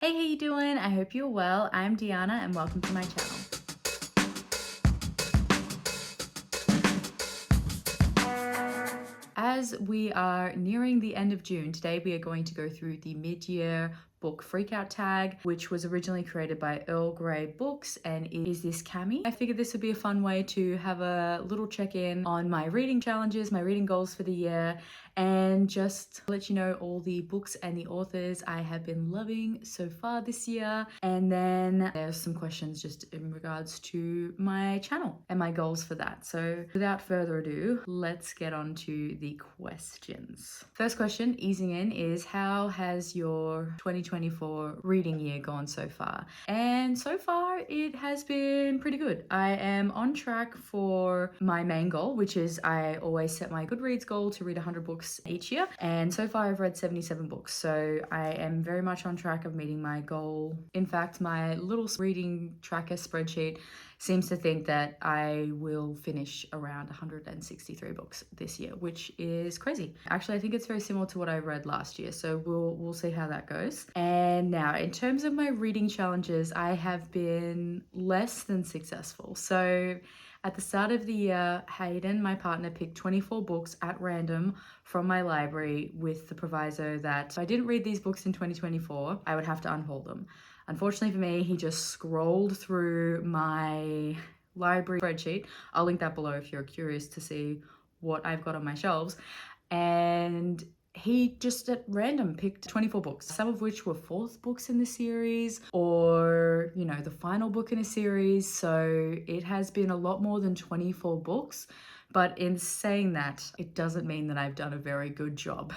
Hey, how you doing? I hope you're well. I'm Deanna and welcome to my channel. As we are nearing the end of June, today we are going to go through the mid-year book freakout tag, which was originally created by Earl Grey Books and is this Cami. I figured this would be a fun way to have a little check-in on my reading challenges, my reading goals for the year, and just let you know all the books and the authors I have been loving so far this year. And then there's some questions just in regards to my channel and my goals for that. So without further ado, let's get on to the questions. First question, easing in, is how has your 2024 reading year gone so far? And so far it has been pretty good. I am on track for my main goal, which is I always set my Goodreads goal to read 100 books each year, and so far I've read 77 books, so I am very much on track of meeting my goal. In fact, my little reading tracker spreadsheet seems to think that I will finish around 163 books this year, which is crazy. Actually, I think it's very similar to what I read last year, so we'll see how that goes. And now, in terms of my reading challenges, I have been less than successful. So at the start of the year, Hayden, my partner, picked 24 books at random from my library with the proviso that if I didn't read these books in 2024, I would have to unhaul them. Unfortunately for me, he just scrolled through my library spreadsheet. I'll link that below if you're curious to see what I've got on my shelves. And he just at random picked 24 books, some of which were fourth books in the series or, you know, the final book in a series. So it has been a lot more than 24 books. But in saying that, it doesn't mean that I've done a very good job.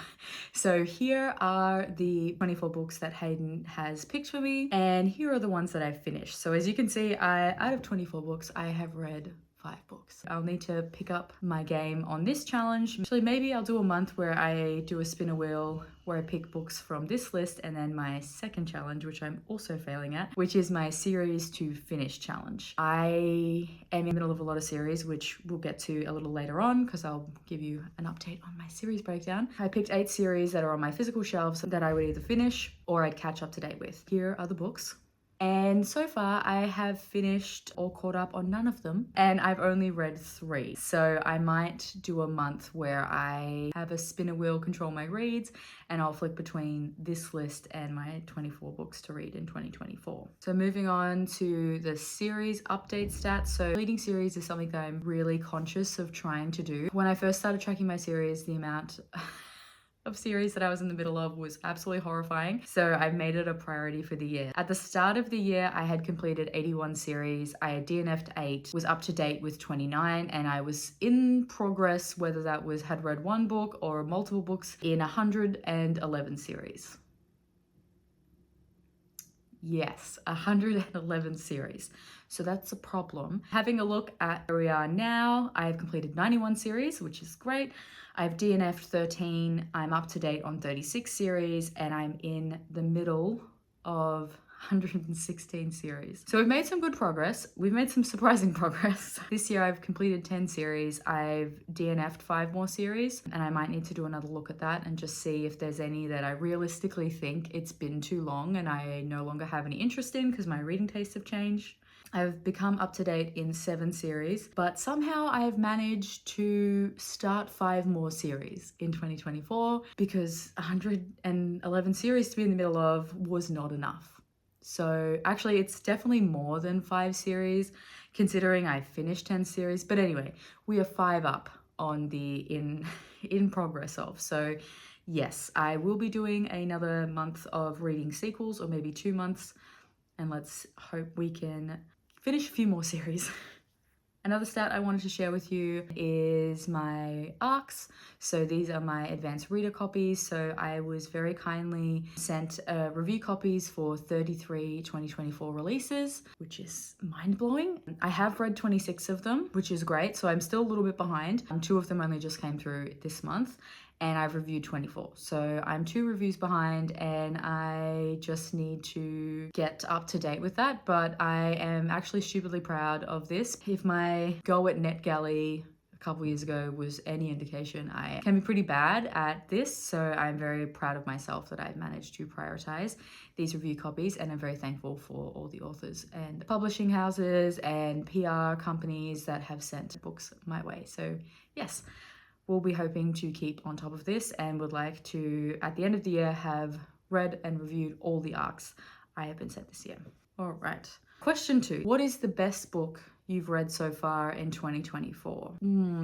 So here are the 24 books that Hayden has picked for me, and here are the ones that I've finished. So as you can see, out of 24 books, I have read 5 books. I'll need to pick up my game on this challenge. Actually, maybe I'll do a month where I do a spin a wheel where I pick books from this list, and then my second challenge, which I'm also failing at, which is my series to finish challenge. I am in the middle of a lot of series, which we'll get to a little later on because I'll give you an update on my series breakdown. I picked 8 series that are on my physical shelves that I would either finish or I'd catch up to date with. Here are the books. And so far I have finished or caught up on none of them, and I've only read 3. So I might do a month where I have a spinner wheel control my reads, and I'll flick between this list and my 24 books to read in 2024. So moving on to the series update stats. So reading series is something that I'm really conscious of trying to do. When I first started tracking my series, the amount of series that I was in the middle of was absolutely horrifying. So I've made it a priority for the year. At the start of the year, I had completed 81 series. I had DNF'd 8, was up to date with 29, and I was in progress, whether that was had read one book or multiple books, in 111 series. Yes, 111 series. So that's a problem. Having a look at where we are now, I've completed 91 series, which is great. I've DNF'd 13. I'm up to date on 36 series, and I'm in the middle of 116 series. So we've made some good progress. We've made some surprising progress. This year I've completed 10 series. I've DNF'd 5 more series, and I might need to do another look at that and just see if there's any that I realistically think it's been too long and I no longer have any interest in because my reading tastes have changed. I've become up to date in 7 series, but somehow I have managed to start 5 more series in 2024 because 111 series to be in the middle of was not enough. So actually it's definitely more than 5 series considering I finished 10 series. But anyway, we are 5 up on the in progress of. So yes, I will be doing another month of reading sequels, or maybe 2 months, and let's hope we can finish a few more series. Another stat I wanted to share with you is my ARCs. So these are my advanced reader copies. So I was very kindly sent review copies for 33 2024 releases, which is mind-blowing. I have read 26 of them, which is great. So I'm still a little bit behind. 2 of them only just came through this month, and I've reviewed 24. So I'm 2 reviews behind, and I just need to get up to date with that. But I am actually stupidly proud of this. If my go at NetGalley a couple years ago was any indication, I can be pretty bad at this. So I'm very proud of myself that I've managed to prioritize these review copies, and I'm very thankful for all the authors and publishing houses and PR companies that have sent books my way. So yes, we'll be hoping to keep on top of this and would like to, at the end of the year, have read and reviewed all the arcs I have been sent this year. All right. Question 2. What is the best book you've read so far in 2024?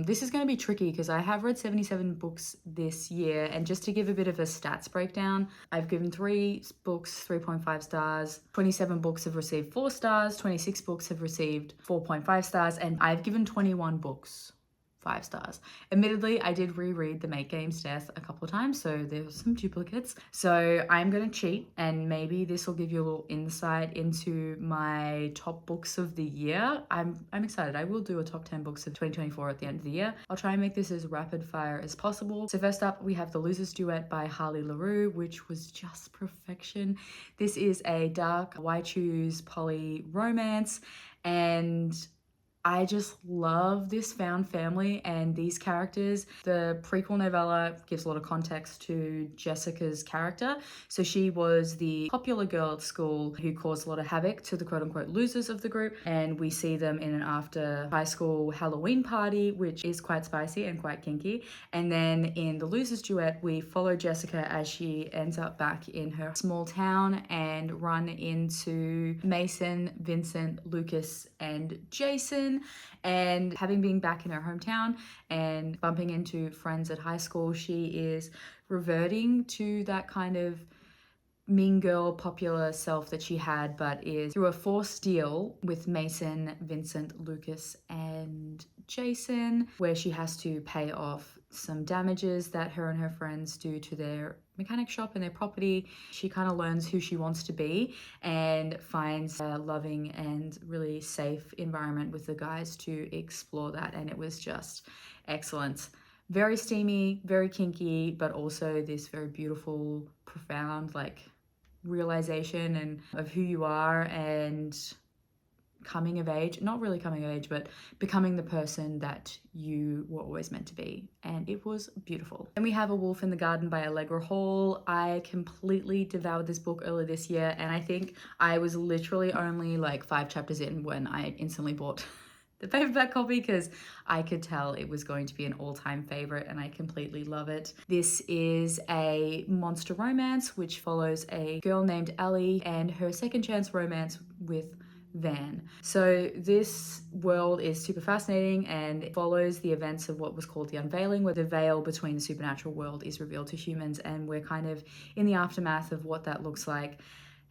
This is going to be tricky because I have read 77 books this year, and just to give a bit of a stats breakdown, I've given 3 books 3.5 stars, 27 books have received 4 stars, 26 books have received 4.5 stars, and I've given 21 books 5 stars. Admittedly, I did reread The Make Games Death a couple of times, so there's some duplicates. So I'm gonna cheat, and maybe this will give you a little insight into my top books of the year. I'm excited. I will do a top 10 books of 2024 at the end of the year. I'll try and make this as rapid fire as possible. So first up, we have The Loser's Duet by Harley LaRue, which was just perfection. This is a dark why choose poly romance, and I just love this found family and these characters. The prequel novella gives a lot of context to Jessica's character. So she was the popular girl at school who caused a lot of havoc to the quote-unquote losers of the group, and we see them in an after high school Halloween party, which is quite spicy and quite kinky. And then in The Loser's Duet, we follow Jessica as she ends up back in her small town and run into Mason, Vincent, Lucas, and Jason. And having been back in her hometown and bumping into friends at high school, she is reverting to that kind of mean girl popular self that she had, but is through a forced deal with Mason, Vincent, Lucas, and Jason, where she has to pay off some damages that her and her friends do to their mechanic shop and their property. She kind of learns who she wants to be and finds a loving and really safe environment with the guys to explore that, and it was just excellent. Very steamy, very kinky, but also this very beautiful, profound realization and of who you are and coming of age, not really coming of age, but becoming the person that you were always meant to be. And it was beautiful. Then we have A Wolf in the Garden by Allegra Hall. I completely devoured this book earlier this year, and I think I was literally only 5 chapters in when I instantly bought the paperback copy because I could tell it was going to be an all-time favorite, and I completely love it. This is a monster romance which follows a girl named Ellie and her second chance romance with Van. So this world is super fascinating, and it follows the events of what was called the unveiling, where the veil between the supernatural world is revealed to humans, and we're kind of in the aftermath of what that looks like,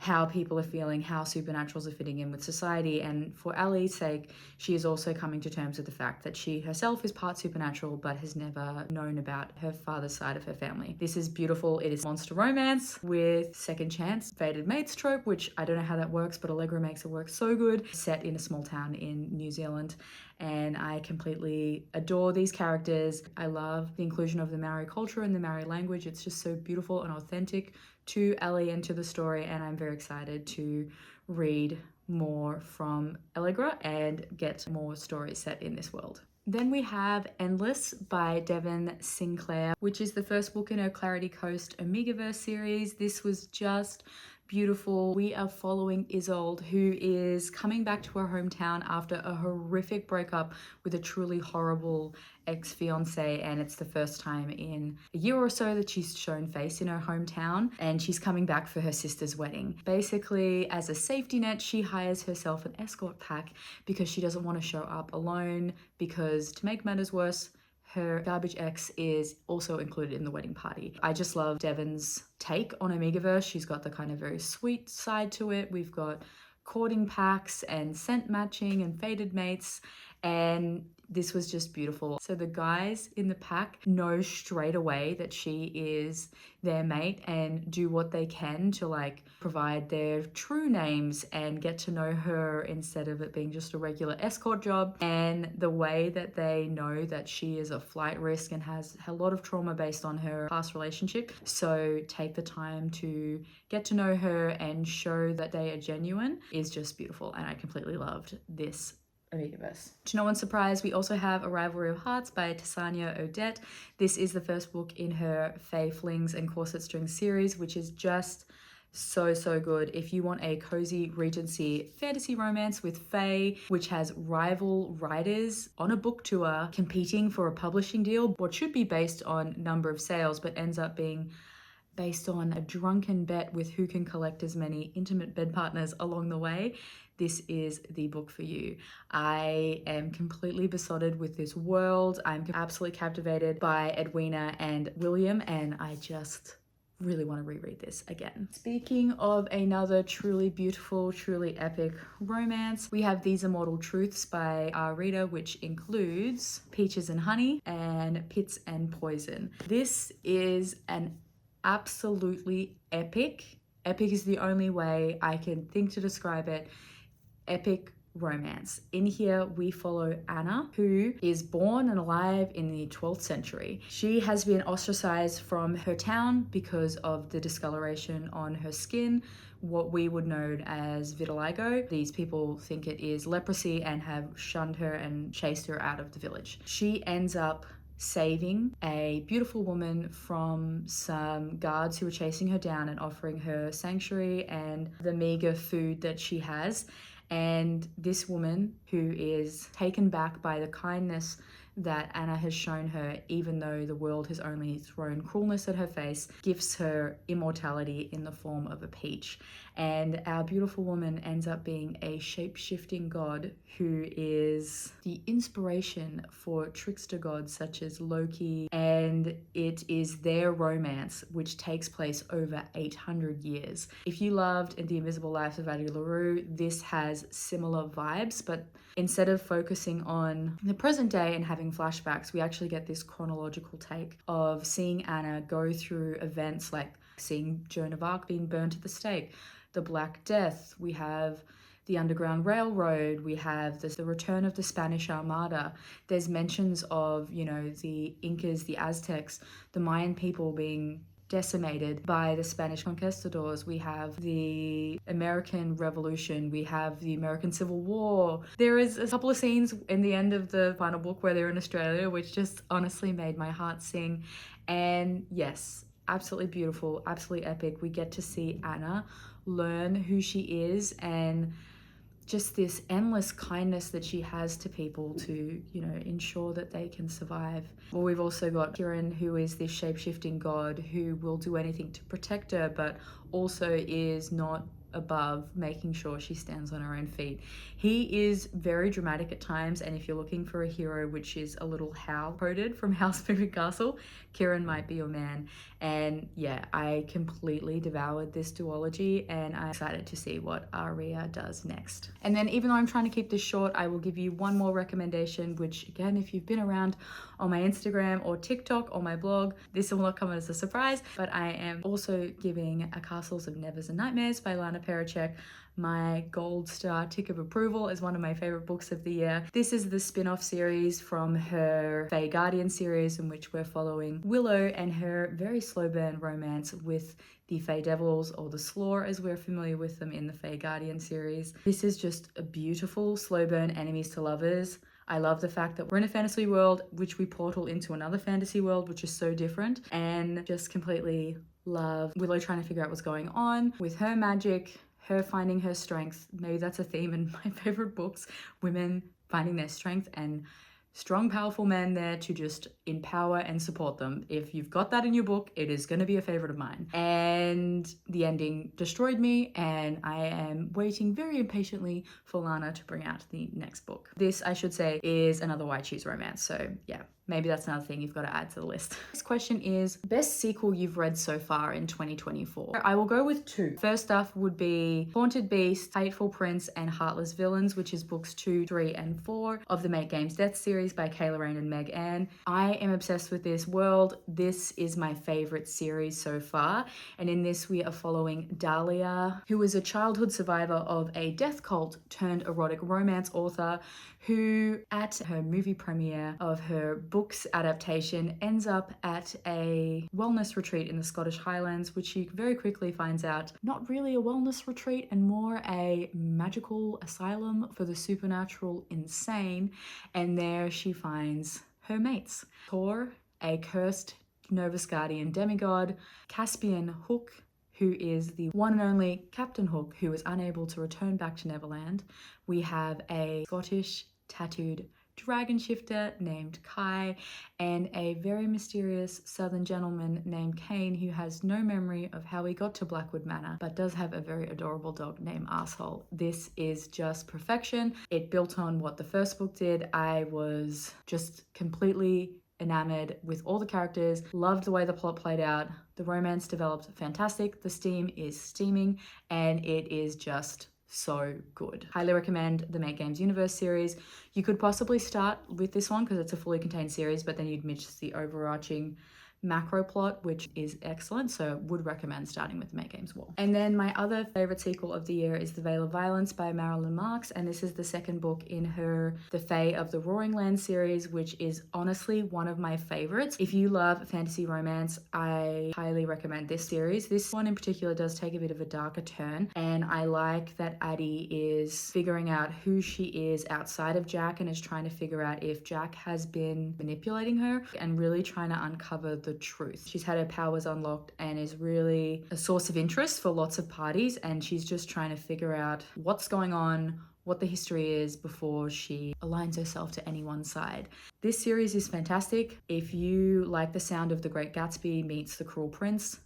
how people are feeling, how supernaturals are fitting in with society. And for Ellie's sake, she is also coming to terms with the fact that she herself is part supernatural but has never known about her father's side of her family. This is beautiful. It is monster romance with second chance, fated mates trope, which I don't know how that works, but Allegra makes it work so good. Set in a small town in New Zealand, and I completely adore these characters. I love the inclusion of the Maori culture and the Maori language. It's just so beautiful and authentic to Ellie and to the story, and I'm very excited to read more from Allegra and get more stories set in this world. Then we have Endless by Devon Sinclair, which is the first book in her Clarity Coast Omegaverse series. This was just beautiful. We are following Isolde, who is coming back to her hometown after a horrific breakup with a truly horrible ex-fiance, and it's the first time in a year or so that she's shown face in her hometown, and she's coming back for her sister's wedding. Basically, as a safety net, she hires herself an escort pack because she doesn't want to show up alone, because to make matters worse, her garbage ex is also included in the wedding party. I just love Devon's take on Omegaverse. She's got the kind of very sweet side to it. We've got courting packs and scent matching and fated mates, and this was just beautiful. So the guys in the pack know straight away that she is their mate and do what they can to provide their true names and get to know her instead of it being just a regular escort job. And the way that they know that she is a flight risk and has a lot of trauma based on her past relationship, so take the time to get to know her and show that they are genuine, is just beautiful. And I completely loved this Amigaverse. To no one's surprise, we also have A Rivalry of Hearts by Tessania Odette. This is the first book in her Fae Flings and Corset Strings series, which is just so good. If you want a cozy Regency fantasy romance with Fae, which has rival writers on a book tour competing for a publishing deal, what should be based on number of sales but ends up being based on a drunken bet with who can collect as many intimate bed partners along the way, this is the book for you. I am completely besotted with this world. I'm absolutely captivated by Edwina and William, and I just really want to reread this again. Speaking of another truly beautiful, truly epic romance, we have These Immortal Truths by our reader, which includes Peaches and Honey and Pits and Poison. This is an absolutely epic is the only way I can think to describe it, epic romance. In here we follow Anna, who is born and alive in the 12th century. She has been ostracized from her town because of the discoloration on her skin, what we would know as vitiligo. These people think it is leprosy and have shunned her and chased her out of the village. She ends up saving a beautiful woman from some guards who were chasing her down and offering her sanctuary and the meager food that she has. And this woman, who is taken back by the kindness that Anna has shown her, even though the world has only thrown cruelness at her face, gifts her immortality in the form of a peach. And our beautiful woman ends up being a shape-shifting god who is the inspiration for trickster gods such as Loki, and it is their romance which takes place over 800 years. If you loved The Invisible Life of Addie LaRue, this has similar vibes, but instead of focusing on the present day and having flashbacks, we actually get this chronological take of seeing Anna go through events like seeing Joan of Arc being burnt at the stake, the Black Death, we have the Underground Railroad, we have the return of the Spanish Armada. There's mentions of, the Incas, the Aztecs, the Mayan people being decimated by the Spanish conquistadors. We have the American Revolution. We have the American Civil War. There is a couple of scenes in the end of the final book where they're in Australia, which just honestly made my heart sing. And yes, absolutely beautiful, absolutely epic. We get to see Anna learn who she is and just this endless kindness that she has to people to, ensure that they can survive. Well, we've also got Kieran, who is this shape-shifting god who will do anything to protect her, but also is not above making sure she stands on her own feet. He is very dramatic at times, and if you're looking for a hero which is a little howl-coded from House Moving Castle, Kieran might be your man. And yeah, I completely devoured this duology, and I'm excited to see what Aria does next. And then, even though I'm trying to keep this short, I will give you one more recommendation, which again, if you've been around on my Instagram or TikTok or my blog, this will not come as a surprise, but I am also giving A Castles of Nevers and Nightmares by Lana Pericek my gold star tick of approval as one of my favorite books of the year. This is the spin-off series from her Fae Guardian series, in which we're following Willow and her very slow burn romance with the Fae Devils, or the Slaw as we're familiar with them in the Fae Guardian series. This is just a beautiful slow burn enemies to lovers. I love the fact that we're in a fantasy world which we portal into another fantasy world which is so different, and just completely love Willow trying to figure out what's going on with her magic, her finding her strength. Maybe that's a theme in my favorite books, women finding their strength and strong, powerful men there to just empower and support them. If you've got that in your book, it is going to be a favorite of mine. And the ending destroyed me, and I am waiting very impatiently for Lana to bring out the next book. This, I should say, is another Why Choose Romance. So yeah, maybe that's another thing you've got to add to the list. Next question is, best sequel you've read so far in 2024? I will go with two. First up would be Haunted Beast, Fateful Prince, and Heartless Villains, which is books 2, 3, and 4 of the Make Games Death series by Kayla Rain and Meg Ann. I am obsessed with this world. This is my favorite series so far. And in this, we are following Dahlia, who is a childhood survivor of a death cult turned erotic romance author, who at her movie premiere of her book book's adaptation ends up at a wellness retreat in the Scottish Highlands, which she very quickly finds out not really a wellness retreat and more a magical asylum for the supernatural insane. And there she finds her mates. Thor, a cursed Nova Guardian demigod, Caspian Hook, who is the one and only Captain Hook, who is unable to return back to Neverland. We have a Scottish tattooed dragon shifter named Kai, and a very mysterious southern gentleman named Kane, who has no memory of how he got to Blackwood Manor, but does have a very adorable dog named Arsehole. This is just perfection. It built on what the first book did. I was just completely enamored with all the characters, loved the way the plot played out, the romance developed fantastic, the steam is steaming, and it is just so good. Highly recommend the Make Games Universe series. You could possibly start with this one because it's a fully contained series, but then you'd miss the overarching macro plot, which is excellent, so would recommend starting with the Make Games War. And then my other favorite sequel of the year is The Veil of Violence by Marilyn Marks, and this is the second book in her The Fae of the Roaring Land series, which is honestly one of my favorites. If you love fantasy romance, I highly recommend this series. This one in particular does take a bit of a darker turn, and I like that Addie is figuring out who she is outside of Jack and is trying to figure out if Jack has been manipulating her and really trying to uncover the truth. She's had her powers unlocked and is really a source of interest for lots of parties, and she's just trying to figure out what's going on, what the history is before she aligns herself to anyone's side. This series is fantastic. If you like the sound of The Great Gatsby meets The Cruel Prince,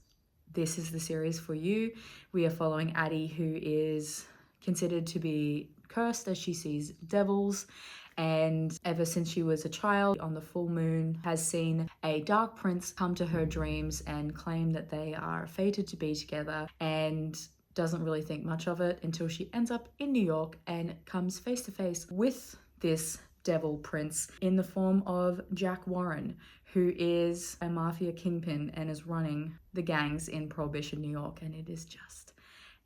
this is the series for you. We are following Addie, who is considered to be cursed as she sees devils, and ever since she was a child on the full moon has seen a dark prince come to her dreams and claim that they are fated to be together, and doesn't really think much of it until she ends up in New York and comes face to face with this devil prince in the form of Jack Warren, who is a mafia kingpin and is running the gangs in Prohibition New York, and it is just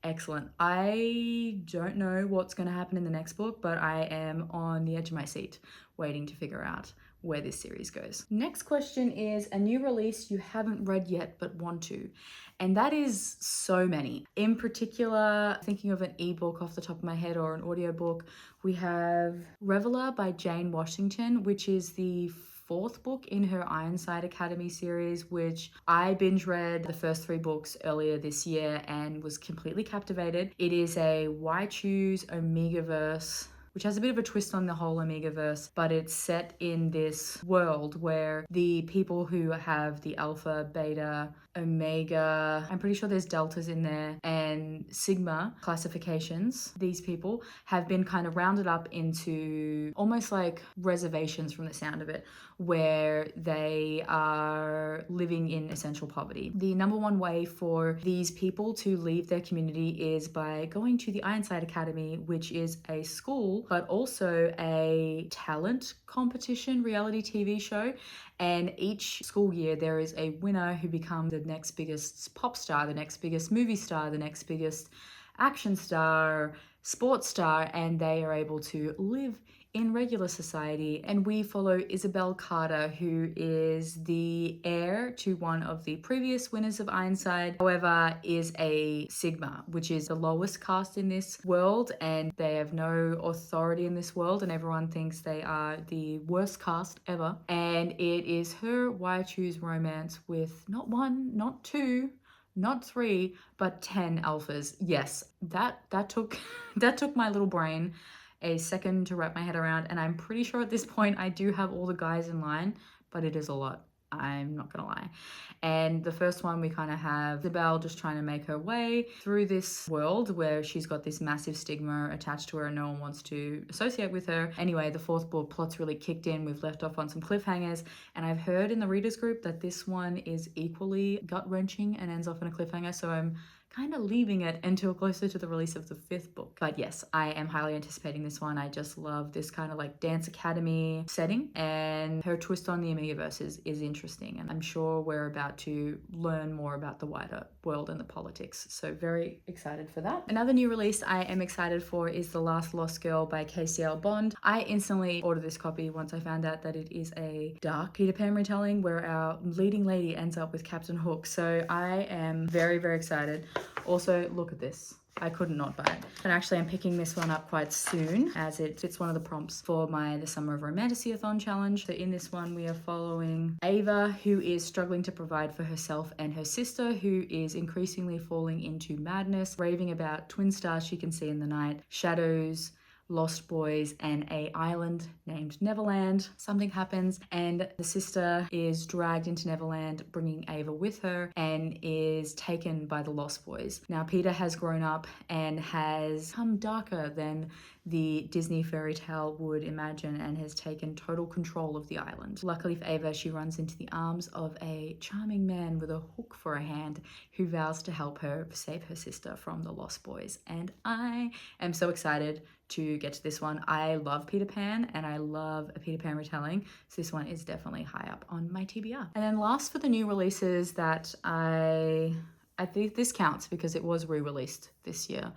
excellent. I don't know what's going to happen in the next book, but I am on the edge of my seat waiting to figure out where this series goes. Next question is a new release you haven't read yet but want to, and that is so many. In particular, thinking of an ebook off the top of my head or an audiobook, we have Reveler by Jane Washington, which is the fourth book in her Ironside Academy series, which I binge read the first 3 books earlier this year and was completely captivated. It is a Why Choose Omegaverse, which has a bit of a twist on the whole Omegaverse, but it's set in this world where the people who have the Alpha, Beta, Omega, I'm pretty sure there's deltas in there, and Sigma classifications, these people have been kind of rounded up into almost like reservations from the sound of it, where they are living in essential poverty. The number one way for these people to leave their community is by going to the Ironside Academy, which is a school, but also a talent competition reality TV show. And each school year there is a winner who becomes the next biggest pop star, the next biggest movie star, the next biggest action star, sports star, and they are able to live in regular society. And we follow Isabel Carter, who is the heir to one of the previous winners of Ironside, however is a Sigma, which is the lowest caste in this world, and they have no authority in this world, and everyone thinks they are the worst caste ever. And it is her Why Choose romance with not 1, not 2, not 3, but 10 alphas. Yes, that took that took my little brain a second to wrap my head around, and I'm pretty sure at this point I do have all the guys in line, but it is a lot. I'm not gonna lie. And the first one, we kind of have Isabel just trying to make her way through this world where she's got this massive stigma attached to her and no one wants to associate with her. Anyway, the fourth book plot's really kicked in. We've left off on some cliffhangers, and I've heard in the readers group that this one is equally gut-wrenching and ends off in a cliffhanger, so I'm kind of leaving it until closer to the release of the 5th book. But yes, I am highly anticipating this one. I just love this kind of like dance academy setting, and her twist on the Amigaverse is interesting, and I'm sure we're about to learn more about the wider world and the politics, so very excited for that. Another new release I am excited for is The Last Lost Girl by KCL Bond. I instantly ordered this copy once I found out that it is a dark Peter Pan retelling where our leading lady ends up with Captain Hook, so I am very, very excited. Also, look at this. I could not buy it. And actually, I'm picking this one up quite soon as it fits one of the prompts for the Summer of Romantasy-a-thon challenge. So in this one, we are following Ava, who is struggling to provide for herself and her sister, who is increasingly falling into madness, raving about twin stars she can see in the night, shadows, lost boys, and a island named Neverland. Something happens and the sister is dragged into Neverland, bringing Ava with her, and is taken by the lost boys. Now Peter has grown up and has become darker than the Disney fairy tale would imagine, and has taken total control of the island. Luckily for Ava, she runs into the arms of a charming man with a hook for a hand who vows to help her save her sister from the lost boys. And I am so excited to get to this one. I love Peter Pan and I love a Peter Pan retelling, so this one is definitely high up on my TBR. And then last for the new releases that I think this counts because it was re-released this year,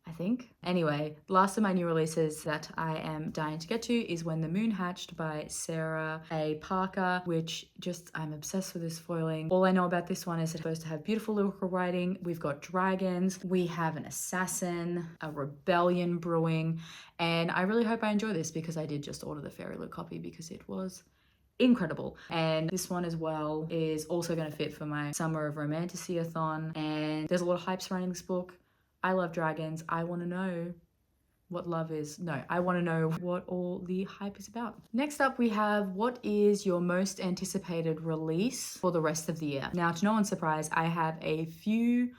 I think. Anyway, last of my new releases that I am dying to get to is When the Moon Hatched by Sarah A. Parker, which I'm obsessed with this foiling. All I know about this one is it's supposed to have beautiful lyrical writing. We've got dragons, we have an assassin, a rebellion brewing, and I really hope I enjoy this because I did just order the Fairy Loot copy because it was incredible. And this one as well is also going to fit for my Summer of Romantasy-a-thon, and there's a lot of hype surrounding this book. I love dragons. I want to know what love is. No, I want to know what all the hype is about. Next up, we have what is your most anticipated release for the rest of the year? Now, to no one's surprise, I have a few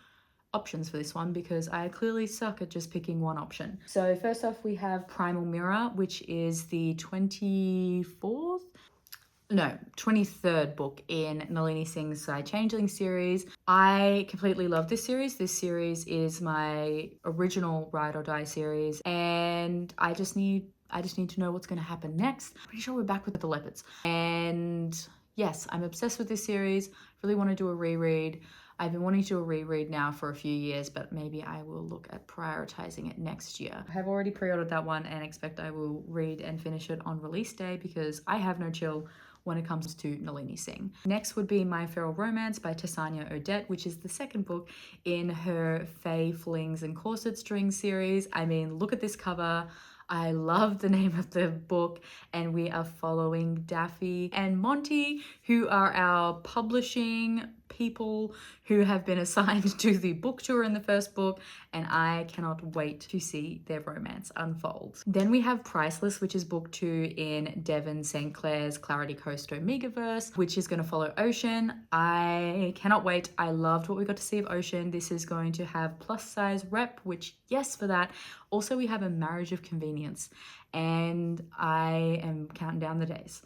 options for this one because I clearly suck at just picking one option. So first off, we have Primal Mirror, which is the 23rd book in Nalini Singh's Changeling series. I completely love this series. This series is my original Ride or Die series, and I just need to know what's going to happen next. I'm pretty sure we're back with the leopards. And yes, I'm obsessed with this series. Really want to do a reread. I've been wanting to do a reread now for a few years, but maybe I will look at prioritizing it next year. I have already pre-ordered that one and expect I will read and finish it on release day because I have no chill when it comes to Nalini Singh. Next would be My Feral Romance by Tessania Odette, which is the second book in her Fae Flings and Corset Strings series. I mean, look at this cover. I love the name of the book, and we are following Daffy and Monty, who are our publishing people who have been assigned to the book tour in the first book, and I cannot wait to see their romance unfold. Then we have Priceless, which is book 2 in Devon St. Clair's Clarity Coast Omegaverse, which is going to follow Ocean. I cannot wait. I loved what we got to see of Ocean. This is going to have plus size rep, which yes for that. Also, we have a Marriage of Convenience, and I am counting down the days.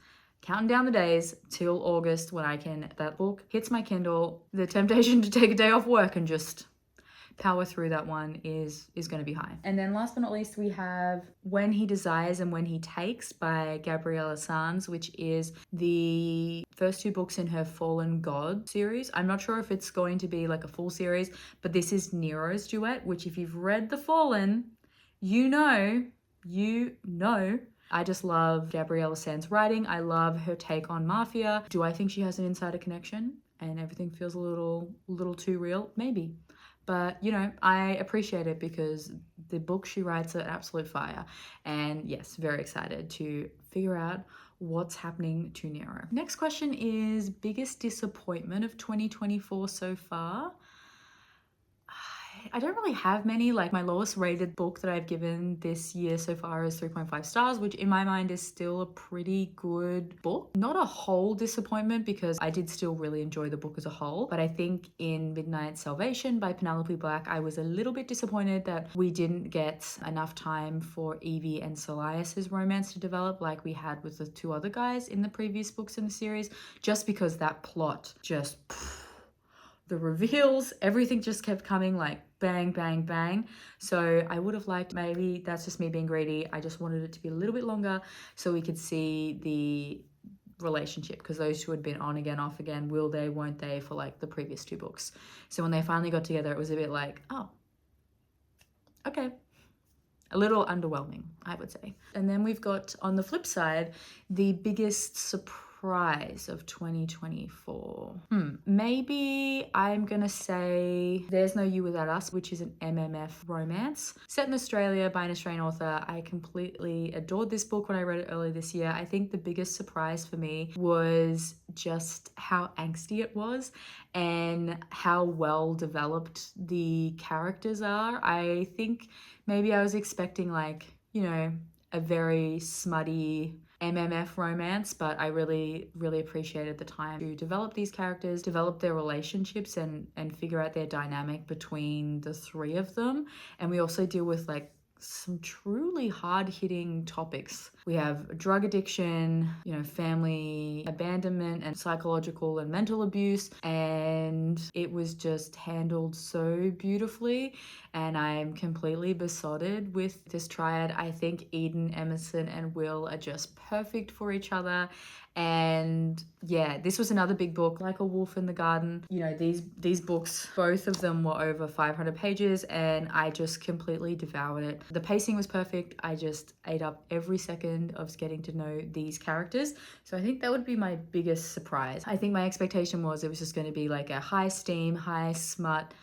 Till August when that book hits my Kindle. The temptation to take a day off work and just power through that one is going to be high. And then last but not least, we have When He Desires and When He Takes by Gabriella Sanz, which is the first 2 books in her Fallen God series. I'm not sure if it's going to be like a full series, but this is Nero's duet, which if you've read The Fallen, you know. I just love Gabriella Sanz's writing. I love her take on mafia. Do I think she has an insider connection and everything feels a little too real? Maybe. But, I appreciate it because the book she writes are absolute fire. And yes, very excited to figure out what's happening to Nero. Next question is biggest disappointment of 2024 so far? I don't really have many. Like, my lowest rated book that I've given this year so far is 3.5 stars, which in my mind is still a pretty good book. Not a whole disappointment because I did still really enjoy the book as a whole, but I think in Midnight Salvation by Penelope Black, I was a little bit disappointed that we didn't get enough time for Evie and Solias's romance to develop like we had with the 2 other guys in the previous books in the series, just because that plot just the reveals, everything just kept coming like bang, bang, bang. So I would have liked, maybe that's just me being greedy, I just wanted it to be a little bit longer so we could see the relationship, because those two had been on again, off again, will they, won't they, for like the previous two books. So when they finally got together, it was a bit like, oh, okay. A little underwhelming, I would say. And then we've got, on the flip side, the biggest surprise of 2024. Maybe I'm gonna say There's No You Without Us, which is an MMF romance set in Australia by an Australian author. I completely adored this book when I read it earlier this year. I think the biggest surprise for me was just how angsty it was and how well developed the characters are. I think maybe I was expecting like, you know, a very smutty MMF romance, but I really, really appreciated the time to develop these characters, develop their relationships and figure out their dynamic between the three of them. And we also deal with like some truly hard-hitting topics. We have drug addiction, you know, family abandonment and psychological and mental abuse, and it was just handled so beautifully, and I'm completely besotted with this triad. I think Eden, Emerson and Will are just perfect for each other. And yeah, this was another big book, like A Wolf in the Garden. You know, these books, both of them were over 500 pages and I just completely devoured it. The pacing was perfect. I just ate up every second of getting to know these characters. So I think that would be my biggest surprise. I think my expectation was it was just going to be like a high steam, high smut,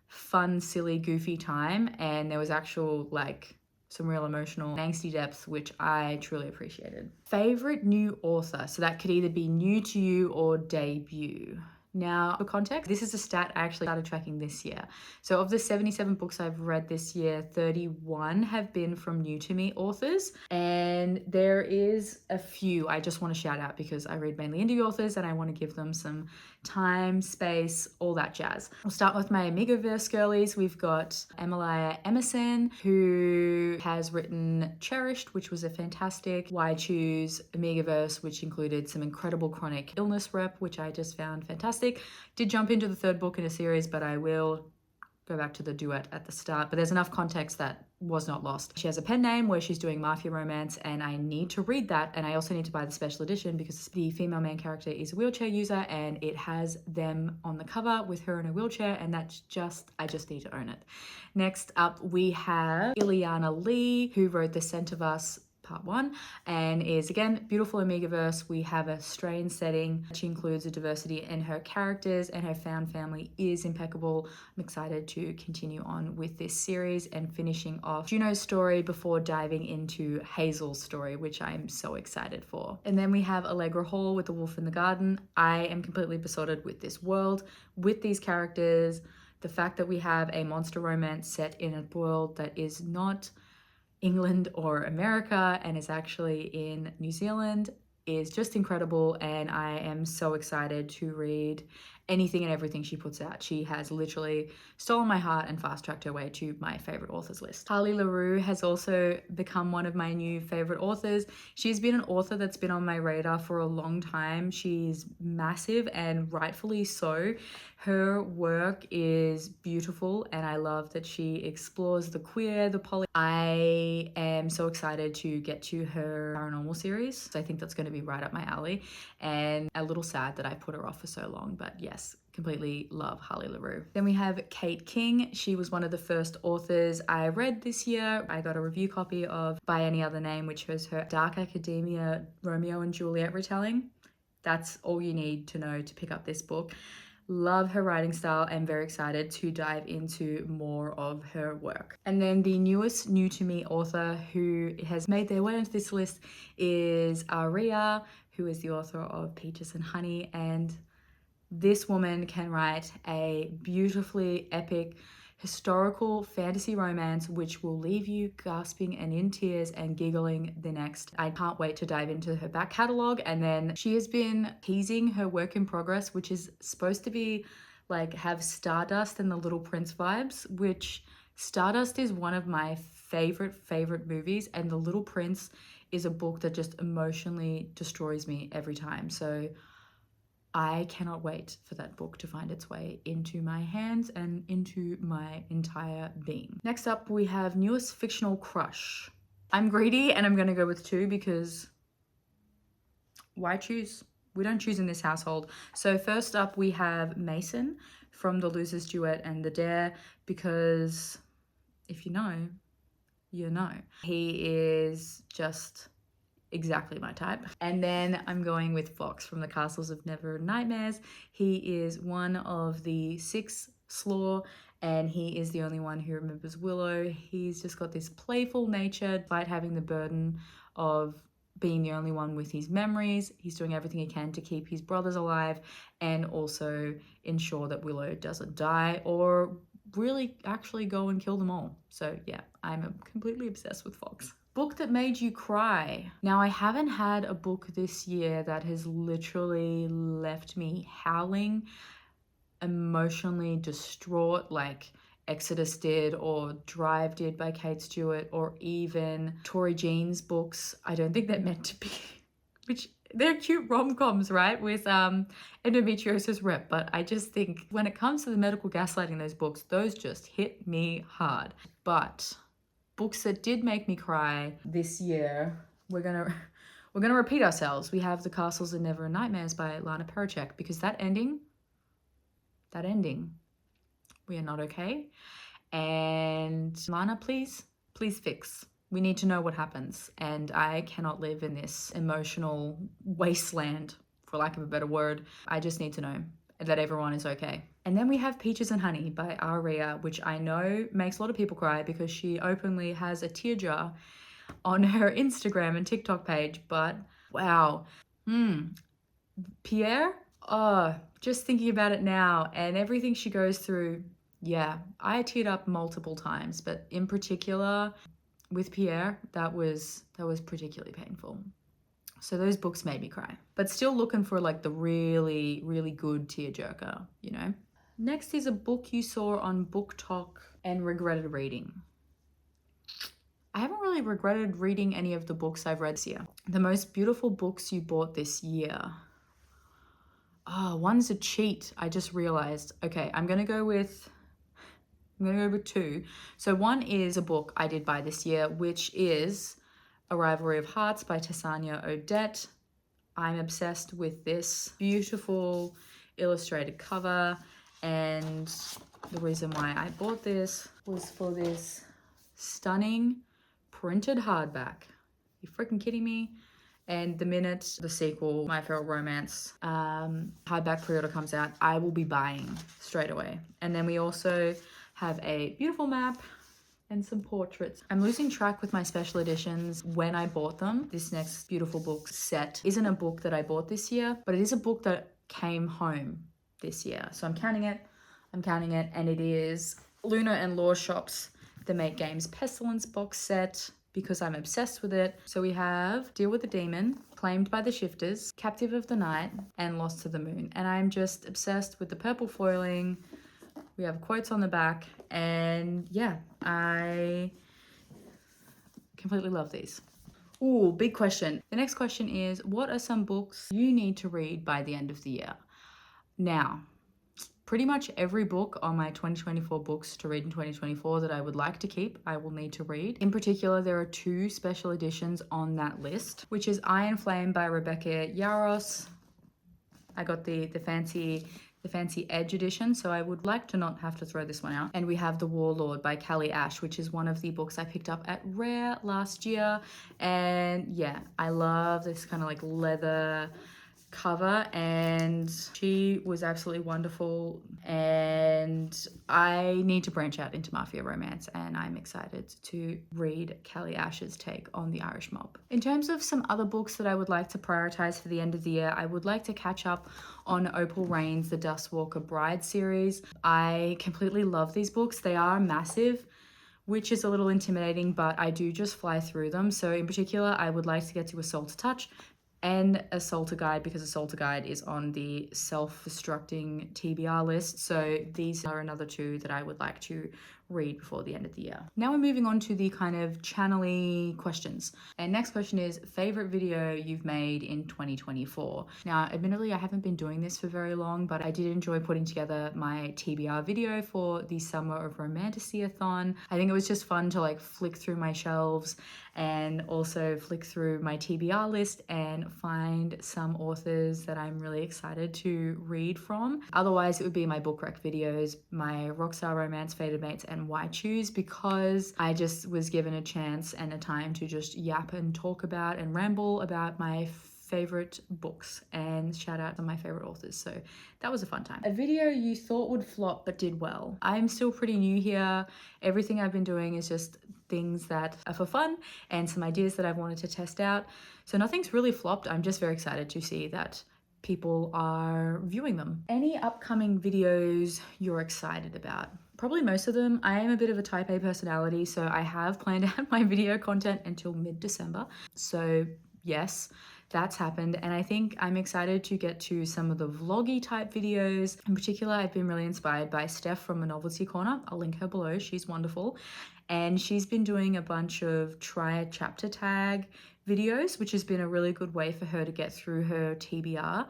fun, silly, goofy time. And there was actual like some real emotional angsty depth, which I truly appreciated. Favorite new author. So that could either be new to you or debut. Now, for context, this is a stat I actually started tracking this year. So of the 77 books I've read this year, 31 have been from new to me authors. And there is a few I just want to shout out because I read mainly indie authors and I want to give them some time, space, all that jazz. We'll start with my Amigaverse girlies. We've got Emilia Emerson, who has written Cherished, which was a fantastic Why Choose Amigaverse, which included some incredible chronic illness rep, which I just found fantastic. Did jump into the third book in a series, but I will go back to the duet at the start. But there's enough context that was not lost. She has a pen name where she's doing mafia romance, and I need to read that. And I also need to buy the special edition because the female main character is a wheelchair user and it has them on the cover with her in a wheelchair, and that's just, I just need to own it. Next up, we have Ileana Lee, who wrote The Scent of Us Part 1 and is again beautiful Amigaverse. We have a strange setting. She includes a diversity in her characters and her found family is impeccable. I'm excited to continue on with this series and finishing off Juno's story before diving into Hazel's story, which I'm so excited for. And then we have Allegra Hall with The Wolf in the Garden. I am completely besotted with this world, with these characters. The fact that we have a monster romance set in a world that is not England or America and is actually in New Zealand is just incredible, and I am so excited to read anything and everything she puts out. She has literally stolen my heart and fast-tracked her way to my favorite authors list. Harley LaRue has also become one of my new favorite authors. She's been an author that's been on my radar for a long time. She's massive and rightfully so. Her work is beautiful and I love that she explores the queer, the poly. I am so excited to get to her paranormal series. So I think that's going to be right up my alley, and a little sad that I put her off for so long, but yes, completely love Harley LaRue. Then we have Kate King. She was one of the first authors I read this year. I got a review copy of By Any Other Name, which was her dark academia Romeo and Juliet retelling. That's all you need to know to pick up this book. Love her writing style and very excited to dive into more of her work. And then the newest new to me author who has made their way onto this list is Aria, who is the author of Peaches and Honey. And this woman can write a beautifully epic historical fantasy romance which will leave you gasping and in tears and giggling the next. I can't wait to dive into her back catalogue. And then she has been teasing her work in progress, which is supposed to be like have Stardust and the Little Prince vibes, which Stardust is one of my favorite movies, and The Little Prince is a book that just emotionally destroys me every time. So I cannot wait for that book to find its way into my hands and into my entire being. Next up, we have newest fictional crush. I'm greedy and I'm gonna go with 2 because why choose? We don't choose in this household. So first up, we have Mason from The Losers Duet and The Dare, because if you know, you know. He is just exactly my type. And then I'm going with Fox from The Castles of Never Nightmares. He is one of the 6 Slaw, and he is the only one who remembers Willow. He's just got this playful nature, despite having the burden of being the only one with his memories. He's doing everything he can to keep his brothers alive and also ensure that Willow doesn't die or really actually go and kill them all. So yeah, I'm completely obsessed with Fox. Book that made you cry. Now, I haven't had a book this year that has literally left me howling, emotionally distraught like Exodus did, or Drive did by Kate Stewart, or even Tori Jean's books. I don't think they're meant to be, which they're cute rom-coms, right? With endometriosis rep, but I just think when it comes to the medical gaslighting in those books, those just hit me hard. But books that did make me cry this year, we're gonna repeat ourselves. We have The Castles of Never Nightmares by Lana Pericek, because that ending, we are not okay. And Lana, please fix. We need to know what happens. And I cannot live in this emotional wasteland, for lack of a better word. I just need to know that everyone is okay. And then we have Peaches and Honey by Aria, which I know makes a lot of people cry because she openly has a tear jar on her Instagram and TikTok page. But wow. Pierre, just thinking about it now and everything she goes through, yeah, I teared up multiple times, but in particular with Pierre, that was particularly painful. So those books made me cry, but still looking for like the really, really good tearjerker, you know? Next is a book you saw on BookTok and regretted reading. I haven't really regretted reading any of the books I've read this year. The most beautiful books you bought this year. One's a cheat. I just realized. Okay, I'm gonna go with 2. So one is a book I did buy this year, which is A Rivalry of Hearts by Tessania Odette. I'm obsessed with this beautiful illustrated cover, and the reason why I bought this was for this stunning printed hardback. You freaking kidding me? And the minute the sequel, My Favorite Romance, hardback pre-order comes out, I will be buying straight away. And then we also have a beautiful map and some portraits. I'm losing track with my special editions when I bought them. This next beautiful book set isn't a book that I bought this year, but it is a book that came home this year. So I'm counting it, and it is Luna and Law Shop's The Make Games Pestilence box set, because I'm obsessed with it. So we have Deal with the Demon, Claimed by the Shifters, Captive of the Night, and Lost to the Moon. And I'm just obsessed with the purple foiling. We have quotes on the back, and yeah, I completely love these. Ooh, big question. The next question is, what are some books you need to read by the end of the year? Now, pretty much every book on my 2024 books to read in 2024 that I would like to keep, I will need to read. In particular, there are 2 special editions on that list, which is Iron Flame by Rebecca Yarros. I got the fancy Edge edition, so I would like to not have to throw this one out. And we have The Warlord by Callie Ash, which is one of the books I picked up at Rare last year. And yeah, I love this kind of like leather cover, and she was absolutely wonderful. And I need to branch out into mafia romance, and I'm excited to read Callie Ash's take on the Irish mob. In terms of some other books that I would like to prioritize for the end of the year, I would like to catch up on Opal Rain's The Dustwalker Bride series. I completely love these books. They are massive, which is a little intimidating, but I do just fly through them. So in particular, I would like to get to Assault to Touch and Assaulter Guide, because Assaulter Guide is on the self-destructing TBR list. So these are another 2 that I would like to read before the end of the year. Now we're moving on to the kind of channel-y questions. And next question is favorite video you've made in 2024. Now, admittedly, I haven't been doing this for very long, but I did enjoy putting together my TBR video for the Summer of Romantasy-a-thon. I think it was just fun to like flick through my shelves and also flick through my TBR list and find some authors that I'm really excited to read from. Otherwise, it would be my book rec videos, my Rockstar Romance Fated Mates and Why Choose, because I just was given a chance and a time to just yap and talk about and ramble about my favorite books and shout out to my favorite authors. So that was a fun time. A video you thought would flop but did well. I'm still pretty new here. Everything I've been doing is just things that are for fun and some ideas that I've wanted to test out. So nothing's really flopped. I'm just very excited to see that people are viewing them. Any upcoming videos you're excited about? Probably most of them. I am a bit of a type A personality, so I have planned out my video content until mid-December. So yes, that's happened, and I think I'm excited to get to some of the vloggy type videos. In particular, I've been really inspired by Steph from A Novelty Corner. I'll link her below. She's wonderful, and she's been doing a bunch of try a chapter tag videos, which has been a really good way for her to get through her TBR.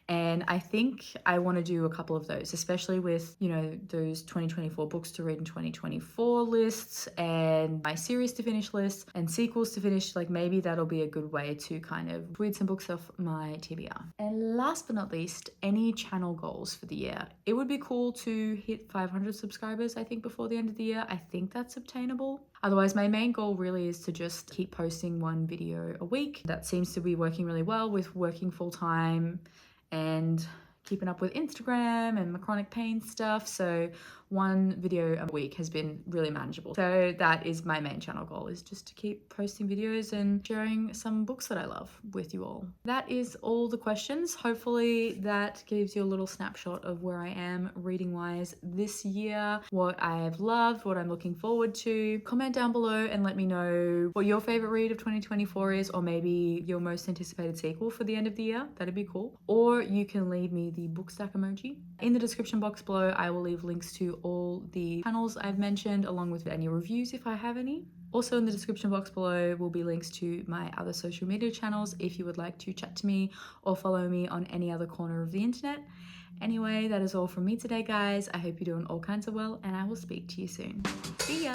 And I think I want to do a couple of those, especially with, you know, those 2024 books to read in 2024 lists and my series to finish lists and sequels to finish. Like maybe that'll be a good way to kind of read some books off my TBR. And last but not least, any channel goals for the year. It would be cool to hit 500 subscribers, I think, before the end of the year. I think that's obtainable. Otherwise, my main goal really is to just keep posting one video a week. That seems to be working really well with working full time and keeping up with Instagram and my chronic pain stuff. So one video a week has been really manageable. So that is my main channel goal, is just to keep posting videos and sharing some books that I love with you all. That is all the questions. Hopefully that gives you a little snapshot of where I am reading wise this year, what I've loved, what I'm looking forward to. Comment down below and let me know what your favorite read of 2024 is, or maybe your most anticipated sequel for the end of the year. That'd be cool. Or you can leave me the book stack emoji. In the description box below, I will leave links to all the channels I've mentioned, along with any reviews if I have any. Also in the description box below will be links to my other social media channels if you would like to chat to me or follow me on any other corner of the internet. Anyway, that is all from me today, guys. I hope you're doing all kinds of well, and I will speak to you soon. See ya!